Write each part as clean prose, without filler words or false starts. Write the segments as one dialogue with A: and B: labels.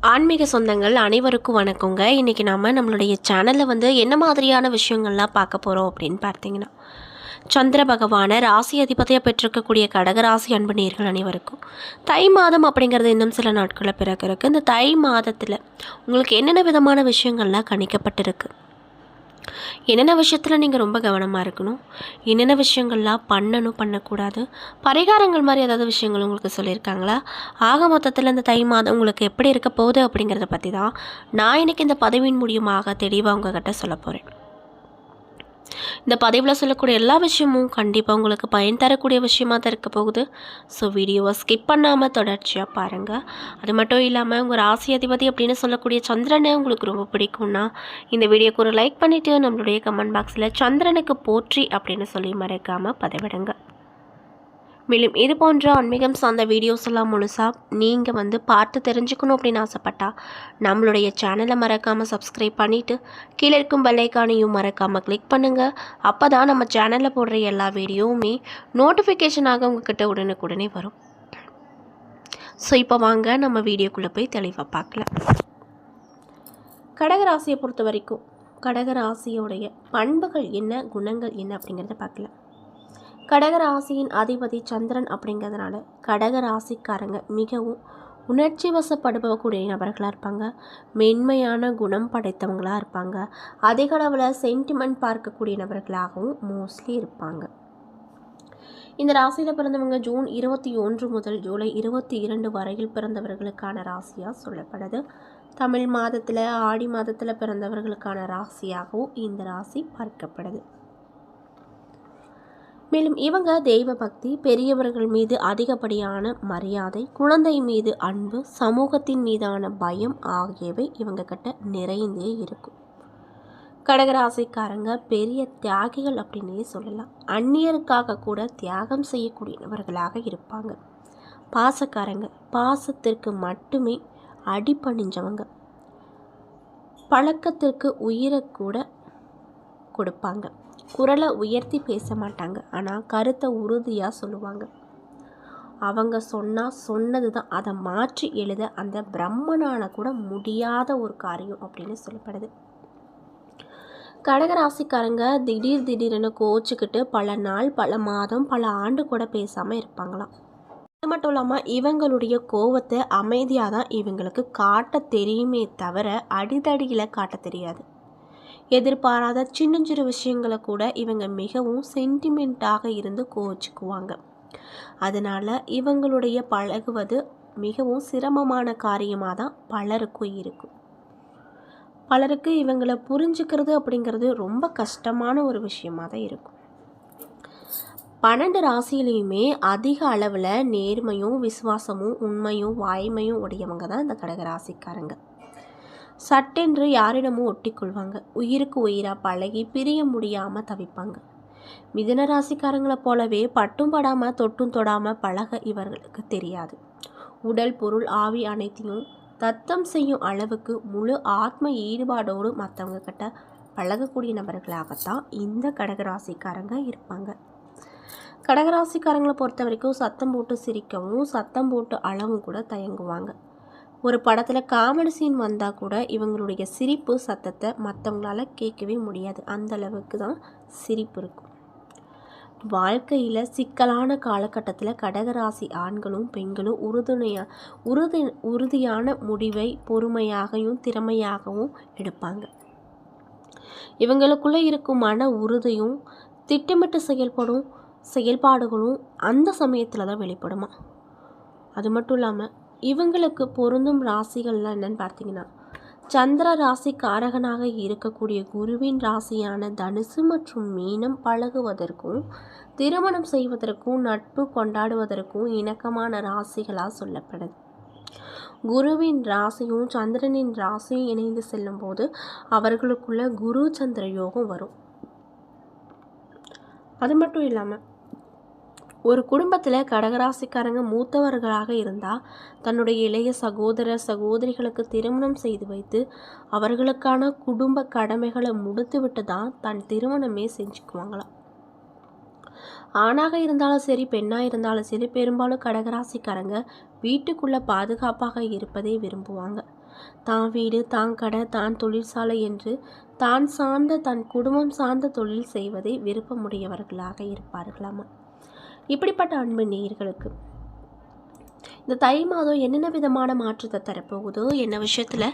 A: ஆன்மீக சொந்தங்கள் அனைவருக்கும் வணக்கங்க. இன்றைக்கி நம்மளுடைய சேனலில் என்ன மாதிரியான விஷயங்கள்லாம் பார்க்க போகிறோம் அப்படின்னு பார்த்தீங்கன்னா, சந்திர பகவானை ராசி அதிபதியாக பெற்றிருக்கக்கூடிய கடகராசி அன்பு நேயர்கள் அனைவருக்கும் தை மாதம் அப்படிங்கிறது இன்னும் சில நாட்களில் பிறகு இருக்குது. இந்த தை மாதத்தில் உங்களுக்கு என்னென்ன விதமான விஷயங்கள்லாம் கணிக்கப்பட்டிருக்கு, என்னென்ன விஷயத்தில் நீங்கள் ரொம்ப கவனமாக இருக்கணும், என்னென்ன விஷயங்கள்லாம் பண்ணக்கூடாது, பரிகாரங்கள் மாதிரி ஏதாவது விஷயங்கள் உங்களுக்கு சொல்லியிருக்காங்களா, ஆக மொத்தத்தில் இந்த தை மாதம் உங்களுக்கு எப்படி இருக்க போகுது அப்படிங்கிறத பற்றி தான் நான் இன்றைக்கி இந்த பதிவின் மூலியமாக தெளிவாக உங்ககிட்ட சொல்ல போகிறேன். இந்த பதிவில் சொல்லக்கூடிய எல்லா விஷயமும் கண்டிப்பாக உங்களுக்கு பயன் தரக்கூடிய விஷயமாக தான் இருக்க போகுது. ஸோ வீடியோவை ஸ்கிப் பண்ணாமல் தொடர்ச்சியாக பாருங்கள். அது மட்டும் இல்லாமல் உங்கள் ராசி அதிபதி அப்படின்னு சொல்லக்கூடிய சந்திரனை உங்களுக்கு ரொம்ப பிடிக்கும்னா இந்த வீடியோக்கு ஒரு லைக் பண்ணிவிட்டு நம்மளுடைய கமெண்ட் பாக்ஸில் சந்திரனுக்கு போற்றி அப்படின்னு சொல்லி மறக்காமல் பதிவிடுங்க. மேலும் இது போன்ற ஆன்மீகம் சார்ந்த வீடியோஸ் எல்லாம் முழுசாக நீங்கள் பார்த்து தெரிஞ்சுக்கணும் அப்படின்னு ஆசைப்பட்டா நம்மளுடைய சேனலை மறக்காமல் சப்ஸ்கிரைப் பண்ணிவிட்டு கீழே இருக்கும் பெல்லைக்கானையும் மறக்காமல் கிளிக் பண்ணுங்கள். அப்போ தான் நம்ம சேனலில் போடுற எல்லா வீடியோவுமே நோட்டிஃபிகேஷனாக உங்ககிட்ட உடனுக்குடனே வரும். ஸோ இப்போ வாங்க நம்ம வீடியோக்குள்ளே போய் தெளிவாக பார்க்கலாம். கடகராசியை பொறுத்த வரைக்கும் கடகராசியோடைய பண்புகள் என்ன, குணங்கள் என்ன அப்படிங்கிறத பார்க்கலாம். கடகராசியின் அதிபதி சந்திரன் அப்படிங்கிறதுனால கடகராசிக்காரங்க மிகவும் உணர்ச்சி வசப்படுபக்கூடிய நபர்களாக இருப்பாங்க. மென்மையான குணம் படைத்தவங்களாக இருப்பாங்க. அதிக அளவில் சென்டிமெண்ட் பார்க்கக்கூடிய நபர்களாகவும் மோஸ்ட்லி இருப்பாங்க. இந்த ராசியில் பிறந்தவங்க ஜூன் 21 முதல் ஜூலை 22 வரையில் பிறந்தவர்களுக்கான ராசியாக சொல்லப்படுது. தமிழ் மாதத்தில் ஆடி மாதத்தில் பிறந்தவர்களுக்கான ராசியாகவும் இந்த ராசி பார்க்கப்படுது. மேலும் இவங்க தெய்வ பக்தி, பெரியவர்கள் மீது அதிகப்படியான மரியாதை, குழந்தை மீது அன்பு, சமூகத்தின் மீதான பயம் ஆகியவை இவங்க கிட்ட நிறைந்தே இருக்கும். கடகராசிக்காரங்க பெரிய தியாகிகள் அப்படின்னே சொல்லலாம். அந்நியருக்காக கூட தியாகம் செய்யக்கூடியவர்களாக இருப்பாங்க. பாசக்காரங்க, பாசத்திற்கு மட்டுமே அடிபணிஞ்சவங்க. பழக்கத்திற்கு உயிரை கூட கொடுப்பாங்க. குரலை உயர்த்தி பேச மாட்டாங்க, ஆனால் கருத்தை உறுதியாக சொல்லுவாங்க. அவங்க சொன்னது தான், அதை மாற்றி எழுத அந்த பிரம்மனான கூட முடியாத ஒரு காரியம் அப்படின்னு சொல்லப்படுது. கடகராசிக்காரங்க திடீர்னு கோச்சிக்கிட்டு பல நாள், பல மாதம், பல ஆண்டு கூட பேசாமல் இருப்பாங்களாம். அது மட்டும் இல்லாமல் இவங்களுடைய கோவத்தை அமைதியாக தான் இவங்களுக்கு காட்ட தெரியுமே தவிர அடிதடியில் காட்ட தெரியாது. எதிர்பாராத சின்ன விஷயங்களை கூட இவங்க மிகவும் சென்டிமெண்ட்டாக இருந்து கோச்சிக்குவாங்க. அதனால் இவங்களுடைய பழகுவது மிகவும் சிரமமான காரியமாக தான் பலருக்கும் இருக்கும். பலருக்கு இவங்களை புரிஞ்சுக்கிறது அப்படிங்கிறது ரொம்ப கஷ்டமான ஒரு விஷயமாக தான் இருக்கும். 12 ராசியிலையுமே அதிக அளவில் நேர்மையும் விசுவாசமும் உண்மையும் வாய்மையும் உடையவங்க தான் இந்த கடகராசிக்காரங்க. சட்டென்று யாரிடமும் ஒட்டிக்கொள்வாங்க. உயிருக்கு உயிராக பழகி பிரிய முடியாமல் தவிப்பாங்க. மிதுன ராசிக்காரங்களை போலவே பட்டும் படாமல் தொட்டும் தொடாமல் பழக இவர்களுக்கு தெரியாது. உடல் பொருள் ஆவி அனைத்தையும் தத்தம் செய்யும் அளவுக்கு முழு ஆத்ம ஈடுபாடோடு மற்றவங்க கிட்ட பழகக்கூடிய நபர்களாகத்தான் இந்த கடகராசிக்காரங்க இருப்பாங்க. கடகராசிக்காரங்களை பொறுத்த வரைக்கும் சத்தம் போட்டு சிரிக்கவும் சத்தம் போட்டு அழவும் கூட தயங்குவாங்க. ஒரு படத்தில் காமெடி சீன் வந்தால் கூட இவங்களுடைய சிரிப்பு சத்தத்தை மற்றவங்களால கேட்கவே முடியாது. அந்த அளவுக்கு தான் சிரிப்பு இருக்கும். வாழ்க்கையில் சிக்கலான காலகட்டத்தில் கடகராசி ஆண்களும் பெண்களும் உறுதியான முடிவை பொறுமையாகவும் திறமையாகவும் எடுப்பாங்க. இவங்களுக்குள்ளே இருக்கும் மன உறுதியும் திட்டமிட்டு செயல்பாடுகளும் அந்த சமயத்தில் தான் வெளிப்படுமா. அது மட்டும் இல்லாமல் இவங்களுக்கு பொருந்தும் ராசிகள்லாம் என்னன்னு பார்த்தீங்கன்னா, சந்திர ராசி காரகனாக இருக்கக்கூடிய குருவின் ராசியான தனுசு மற்றும் மீனம் பழகுவதற்கும் திருமணம் செய்வதற்கும் நட்பு கொண்டாடுவதற்கும் இணக்கமான ராசிகளாக சொல்லப்படுது. குருவின் ராசியும் சந்திரனின் ராசியும் இணைந்து செல்லும் போது அவர்களுக்குள்ள குரு சந்திர யோகம் வரும். அது மட்டும் இல்லாமல் ஒரு குடும்பத்தில் கடகராசிக்காரங்க மூத்தவர்களாக இருந்தால் தன்னுடைய இளைய சகோதரிகளுக்கு திருமணம் செய்து வைத்து அவர்களுக்கான குடும்ப கடமைகளை முடித்துவிட்டு தான் தன் திருமணமே செஞ்சுக்குவாங்களாம். ஆணாக இருந்தாலும் சரி பெண்ணாக இருந்தாலும் சரி பெரும்பாலும் கடகராசிக்காரங்க வீட்டுக்குள்ளே பாதுகாப்பாக இருப்பதை விரும்புவாங்க. தான் வீடு, தான் கடை, தான் தொழிற்சாலை என்று தான் சார்ந்த தன் குடும்பம் சார்ந்த தொழில் செய்வதை விருப்பமுடையவர்களாக இருப்பார்களாமா. இப்படிப்பட்ட அன்பு நேயர்களுக்கு இந்த தை மாதம் என்னென்ன விதமான மாற்றத்தை தரப்போகுதோ, என்ன விஷயத்தில்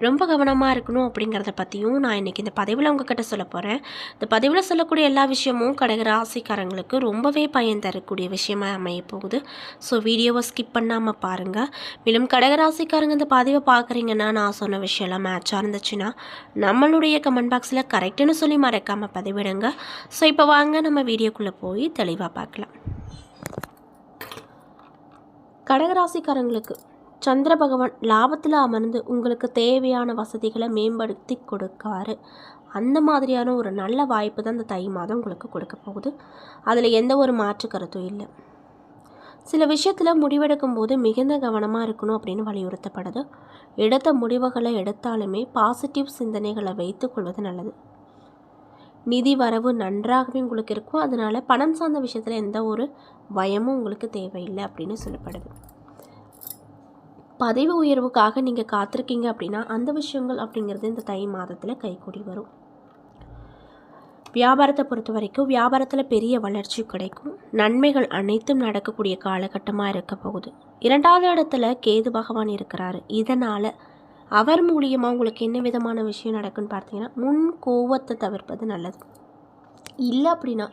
A: ரொம்ப கவனமாக இருக்கணும் அப்படிங்கிறத பற்றியும் நான் இன்றைக்கி இந்த பதிவில் உங்ககிட்ட சொல்ல போகிறேன். இந்த பதிவில் சொல்லக்கூடிய எல்லா விஷயமும் கடகராசிக்காரங்களுக்கு ரொம்பவே பயன் தரக்கூடிய விஷயமாக அமைய போகுது. ஸோ வீடியோவை ஸ்கிப் பண்ணாமல் பாருங்கள். மேலும் கடகராசிக்காரங்க இந்த பதிவை பார்க்குறீங்கன்னா நான் சொன்ன விஷயம்லாம் மேட்சாக இருந்துச்சுன்னா நம்மளுடைய கமெண்ட் பாக்ஸில் கரெக்டுன்னு சொல்லி மறக்காமல் பதிவிடுங்க. ஸோ இப்போ வாங்க நம்ம வீடியோக்குள்ளே போய் தெளிவாக பார்க்கலாம். கடகராசிக்காரங்களுக்கு சந்திர பகவான் லாபத்தில் அமர்ந்து உங்களுக்கு தேவையான வசதிகளை மேம்படுத்தி கொடுக்காரு. அந்த மாதிரியான ஒரு நல்ல வாய்ப்பு தான் இந்த தை மாதம் உங்களுக்கு கொடுக்க போகுது. அதில் எந்த ஒரு மாற்று கருத்தும் இல்லை. சில விஷயத்தில் முடிவெடுக்கும் போது மிகுந்த கவனமாக இருக்கணும் அப்படின்னு வலியுறுத்தப்படுது. எடுத்த முடிவுகளை எடுத்தாலுமே பாசிட்டிவ் சிந்தனைகளை வைத்து கொள்வது நல்லது. நிதி வரவு நன்றாகவே உங்களுக்கு இருக்கும். அதனால் பணம் சார்ந்த விஷயத்தில் எந்த ஒரு பயமும் உங்களுக்கு தேவையில்லை அப்படின்னு சொல்லப்படுது. பதவி உயர்வுக்காக நீங்கள் காத்திருக்கீங்க அப்படின்னா அந்த விஷயங்கள் அப்படிங்கிறது இந்த தை மாதத்தில் கைகூடி வரும். வியாபாரத்தை பொறுத்த வரைக்கும் வியாபாரத்தில் பெரிய வளர்ச்சி கிடைக்கும். நன்மைகள் அனைத்தும் நடக்கக்கூடிய காலகட்டமாக இருக்க போகுது. 2வது இடத்துல கேது பகவான் இருக்கிறாரு. இதனால் அவர் மூலியமாக உங்களுக்கு என்ன விதமான விஷயம் நடக்குன்னு பார்த்தீங்கன்னா, முன் கோவத்தை தவிர்ப்பது நல்லது. இல்லை அப்படின்னா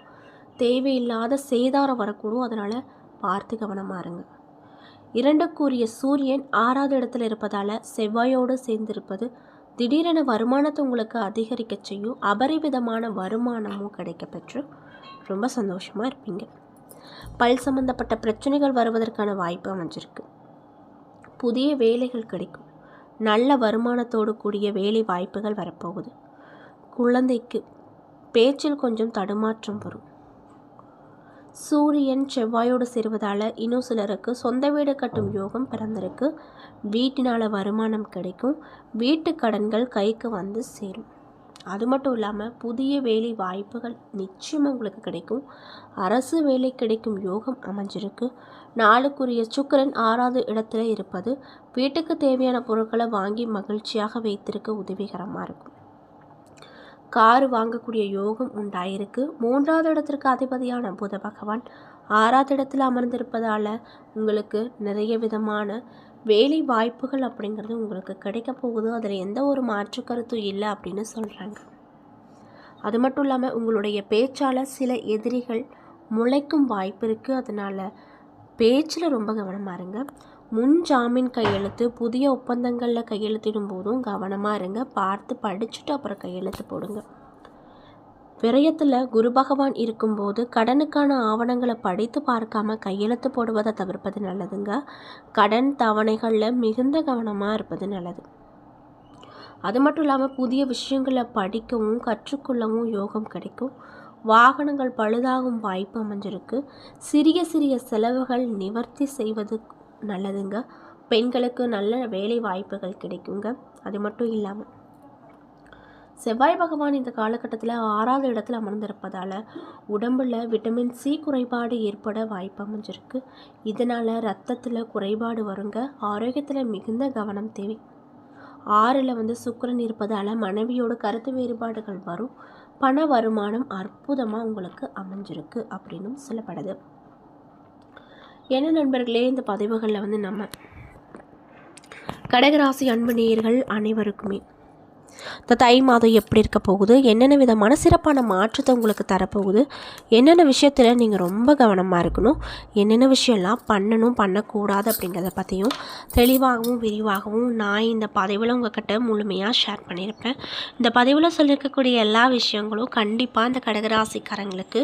A: தேவையில்லாத சேதாரம் வரக்கூடும். அதனால் பார்த்து கவனமாக இருங்க. 2க்குரிய சூரியன் 6வது இடத்துல இருப்பதால் செவ்வாயோடு சேர்ந்திருப்பது திடீரென வருமானத்தை உங்களுக்கு அதிகரிக்க செய்யும். அபரிவிதமான வருமானமும் கிடைக்க பெற்று ரொம்ப சந்தோஷமாக இருப்பீங்க. பல் சம்பந்தப்பட்ட பிரச்சனைகள் வருவதற்கான வாய்ப்பு அமைஞ்சிருக்கு. புதிய வேலைகள் கிடைக்கும். நல்ல வருமானத்தோடு கூடிய வேலை வாய்ப்புகள் வரப்போகுது. குழந்தைக்கு பேச்சில் கொஞ்சம் தடுமாற்றம் வரும். சூரியன் செவ்வாயோடு சேருவதால் இன்னும் சிலருக்கு சொந்த வீடு கட்டும் யோகம் பிறந்திருக்கு. வீட்டினால் வருமானம் கிடைக்கும். வீட்டு கடன்கள் கைக்கு வந்து சேரும். அது மட்டும் இல்லாமல் புதிய வேலை வாய்ப்புகள் நிச்சயமாக உங்களுக்கு கிடைக்கும். அரசு வேலை கிடைக்கும் யோகம் அமைஞ்சிருக்கு. 4க்குரிய சுக்கிரன் 6வது இடத்துல இருப்பது வீட்டுக்கு தேவையான பொருட்களை வாங்கி மகிழ்ச்சியாக வைத்திருக்க உதவிகரமாக இருக்கும். காரு வாங்கக்கூடிய யோகம் உண்டாயிருக்கு. 3வது இடத்திற்கு அதிபதியான புத பகவான் 6வது இடத்துல அமர்ந்திருப்பதால் உங்களுக்கு நிறைய விதமான வேலை வாய்ப்புகள் அப்படிங்கிறது உங்களுக்கு கிடைக்க போகுது. அதில் எந்த ஒரு மாற்று கருத்தும் இல்லை அப்படின்னு சொல்கிறாங்க. அது மட்டும் இல்லாமல் உங்களுடைய பேச்சால் சில எதிரிகள் முளைக்கும் வாய்ப்பு இருக்குது. அதனால் பேச்சில் ரொம்ப கவனமாக இருங்க. முன் ஜாமீன் கையெழுத்து, புதிய ஒப்பந்தங்களில் கையெழுத்திடும் போதும் கவனமாக இருங்க. பார்த்து படிச்சுட்டு அப்புறம் கையெழுத்து போடுங்க. விரயத்தில் குரு பகவான் இருக்கும்போது கடனுக்கான ஆவணங்களை படித்து பார்க்காம கையெழுத்து போடுவதை தவிர்ப்பது நல்லதுங்க. கடன் தவணைகளில் மிகுந்த கவனமாக இருப்பது நல்லது. அது மட்டும் இல்லாமல் புதிய விஷயங்களை படிக்கவும் கற்றுக்கொள்ளவும் யோகம் கிடைக்கும். வாகனங்கள் பழுதாகும் வாய்ப்பு அமைஞ்சிருக்கு. சிறிய சிறிய செலவுகள் நிவர்த்தி செய்வது நல்லதுங்க. பெண்களுக்கு நல்ல வேலை வாய்ப்புகள் கிடைக்குங்க. அது மட்டும் இல்லாமல் செவ்வாய் பகவான் இந்த காலகட்டத்தில் 6வது இடத்துல அமர்ந்திருப்பதால் உடம்பில் விட்டமின் சி குறைபாடு ஏற்பட வாய்ப்பு அமைஞ்சிருக்கு. இதனால் ரத்தத்தில் குறைபாடு வருங்க. ஆரோக்கியத்தில் மிகுந்த கவனம் தேவை. 6ல் சுக்கிரன் இருப்பதால் மனைவியோட கருத்து வேறுபாடுகள் வரும். பண வருமானம் அற்புதமாக உங்களுக்கு அமைஞ்சிருக்கு அப்படின்னும் சொல்லப்படுது. என்ன நண்பர்களே, இந்த பதிவுகளில் நம்ம கடகராசி அன்பு நேயர்கள் அனைவருக்குமே இந்த தை மாதம் எப்படி இருக்க போகுது, என்னென்ன விதமான சிறப்பான மாற்றத்தை உங்களுக்கு தரப்போகுது, என்னென்ன விஷயத்தில் நீங்கள் ரொம்ப கவனமாக இருக்கணும், என்னென்ன விஷயம்லாம் பண்ணணும் பண்ணக்கூடாது அப்படிங்கிறத பற்றியும் தெளிவாகவும் விரிவாகவும் நான் இந்த பதிவில் உங்கள்கிட்ட முழுமையாக ஷேர் பண்ணியிருப்பேன். இந்த பதிவில் சொல்லியிருக்கக்கூடிய எல்லா விஷயங்களும் கண்டிப்பாக இந்த கடகராசிக்காரங்களுக்கு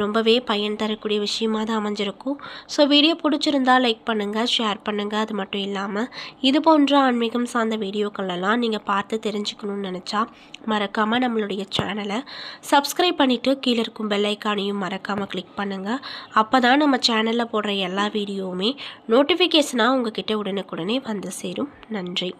A: ரொம்பவே பயன் தரக்கூடிய விஷயமாக தான் அமைஞ்சிருக்கும். ஸோ வீடியோ பிடிச்சிருந்தால் லைக் பண்ணுங்கள், ஷேர் பண்ணுங்கள். அது மட்டும் இல்லாமல் இது போன்ற ஆன்மீகம் சார்ந்த வீடியோக்களெல்லாம் நீங்கள் பார்த்து தெரிஞ்சுக்கணும்னு நினச்சா மறக்காமல் நம்மளுடைய சேனலை சப்ஸ்கிரைப் பண்ணிவிட்டு கீழே இருக்கும் பெல் ஐக்கானையும் மறக்காமல் கிளிக் பண்ணுங்கள். அப்போ தான் நம்ம சேனலில் போடுற எல்லா வீடியோவுமே நோட்டிஃபிகேஷனாக உங்ககிட்ட உடனுக்குடனே வந்து சேரும். நன்றி.